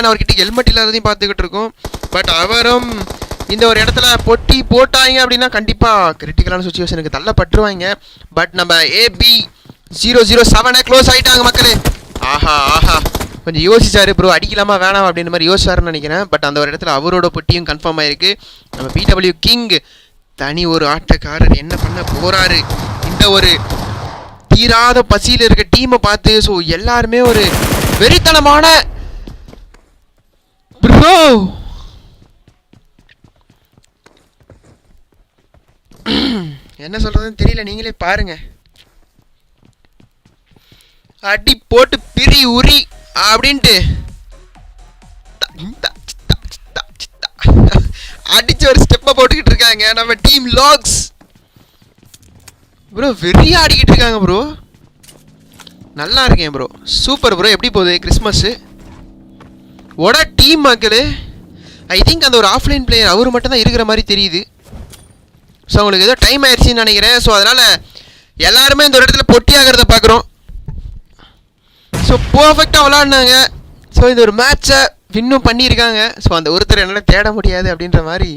Van அவர்கிட்ட helmet இல்லாததையும் பார்த்துக்கிட்டு இருக்கோம். பட் அவரும் இந்த ஒரு இடத்துல பொட்டி போட்டாங்க அப்படின்னா கண்டிப்பாக கிரிட்டிக்கலான சுச்சுவேஷனுக்கு தள்ளப்பட்டுருவாங்க. பட் நம்ம AB007 க்ளோஸ் ஆகிட்டாங்க மக்களே. ஆஹா ஆஹா, கொஞ்சம் யோசிச்சாரு ப்ரோ, அடிக்கலாமா வேணாம் அப்படின்ற மாதிரி யோசிச்சாருன்னு நினைக்கிறேன். பட் அந்த ஒரு இடத்துல அவரோட பொட்டியும் கன்ஃபார்ம் ஆயிருக்கு. நம்ம BW கிங் தனி ஒரு ஆட்டக்காரர் என்ன பண்ண போறாரு இந்த ஒரு தீராத பசியில் இருக்க டீமை பார்த்து. ஸோ எல்லாருமே ஒரு வெறித்தனமான ப்ரோ என்ன சொல்றதுன்னு தெரியல, நீங்களே பாருங்க. அடி போட்டு பிரி உரி அப்படின்ட்டு அடிச்சு ஒரு ஸ்டெப்பை போட்டுக்கிட்டு இருக்காங்க நம்ம டீம் லாக்ஸ் ப்ரோ. வெறியா ஆடிக்கிட்டு இருக்காங்க ப்ரோ. நல்லா இருக்கேன் ப்ரோ, சூப்பர் ப்ரோ. எப்படி போகுது கிறிஸ்மஸ் ஓட டீம் மக்களே? ஐ திங்க் அந்த ஒரு ஆஃப்லைன் பிளேயர் அவர் மட்டும் தான் இருக்கிற மாதிரி தெரியுது. ஸோ அவங்களுக்கு ஏதோ டைம் ஆயிடுச்சுன்னு நினைக்கிறேன். ஸோ அதனால் எல்லாருமே இந்த ஒரு இடத்துல பொட்டி ஆகிறத பார்க்குறோம். ஸோ பர்ஃபெக்டாக விளாட்னாங்க. ஸோ இந்த ஒரு மேட்சை வின்னும் பண்ணியிருக்காங்க. ஸோ அந்த ஒருத்தர் என்னால் தேட முடியாது அப்படின்ற மாதிரி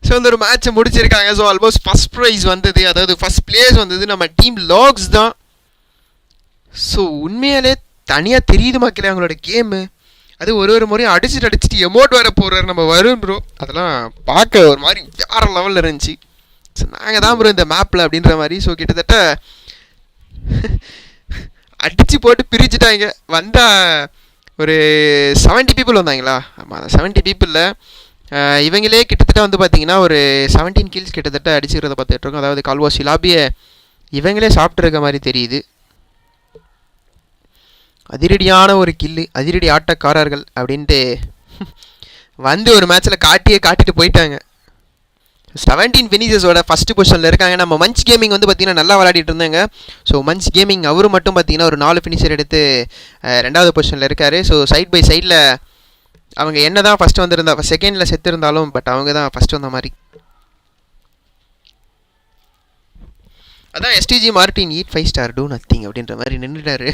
ஸோ இந்த ஒரு மேட்சை முடிச்சிருக்காங்க. ஸோ ஆல்மோஸ்ட் ஃபஸ்ட் ப்ரைஸ் வந்தது, அதாவது ஃபஸ்ட் பிளேஸ் வந்தது நம்ம டீம் லாக்ஸ் தான். ஸோ உண்மையாலே தனியாக தெரியுது மக்களே அவங்களோட கேமு. அது ஒரு முறையும் அடிச்சுட்டு எமோட் வேறு போடுறாரு நம்ம வரும் ப்ரோ. அதெல்லாம் பார்க்க ஒரு மாதிரி வேறு லெவலில் இருந்துச்சு. ஸோ நாங்கள் தான் ப்ரோ இந்த மேப்பில் அப்படின்ற மாதிரி. ஸோ கிட்டத்தட்ட அடித்து போட்டு பிரிச்சுட்டாங்க. வந்தால் ஒரு 70 பீப்புள் வந்தாங்களா? ஆமாம், 70 பீப்புளில் இவங்களே கிட்டத்தட்ட வந்து பார்த்திங்கன்னா ஒரு 17 கில்ஸ் கிட்டத்தட்ட அடிச்சுக்கிறத பார்த்துட்ருக்கோம். அதாவது கால்வாசி லாபியை இவங்களே சாப்பிட்ருக்க மாதிரி தெரியுது. அதிரடியான ஒரு கில்லு, அதிரடி ஆட்டக்காரர்கள் அப்படின்ட்டு வந்து ஒரு மேட்ச்சில் காட்டிட்டு போயிட்டாங்க. 17 ஃபினிஷர்ஸோட ஃபஸ்ட்டு பொசிஷனில் இருக்காங்க. நம்ம மஞ்ச் கேமிங் வந்து பார்த்திங்கன்னா நல்லா விளையாடிட்டு இருந்தாங்க. ஸோ மஞ்ச் கேமிங் அவரு மட்டும் பார்த்திங்கன்னா ஒரு 4 ஃபினிஷர் எடுத்து 2வது பொசிஷனில் இருக்கார். ஸோ சைட் பை சைடில் அவங்க என்ன தான் ஃபஸ்ட்டு வந்திருந்தா செகண்டில் செத்து இருந்தாலும் பட் அவங்க தான் ஃபஸ்ட்டு வந்த மாதிரி. அதான் STG Martin eat 5 star two nothing அப்படின்ற மாதிரி நின்றுட்டாரு.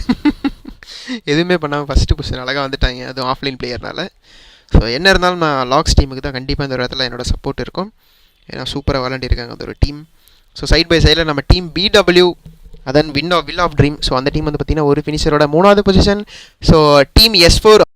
எதுவுமே பண்ணாமல் ஃபஸ்ட்டு பொசிஷன் அழகாக வந்துட்டாங்க, அதுவும் ஆஃப்லைன் பிளேயர்னால. ஸோ என்ன இருந்தாலும் நான் லாக்ஸ் டீமுக்கு தான் கண்டிப்பாக இந்த இடத்துல என்னோடய சப்போர்ட் இருக்கும். ஏன்னா சூப்பராக விளாண்டிருக்காங்க அந்த ஒரு டீம். ஸோ சைட் பை சைடில் நம்ம டீம் BW அதன் வில் ஆஃப் ட்ரீம். ஸோ அந்த டீம் வந்து பார்த்திங்கன்னா ஒரு ஃபினிஷரோட 3வது பொசிஷன். So team S4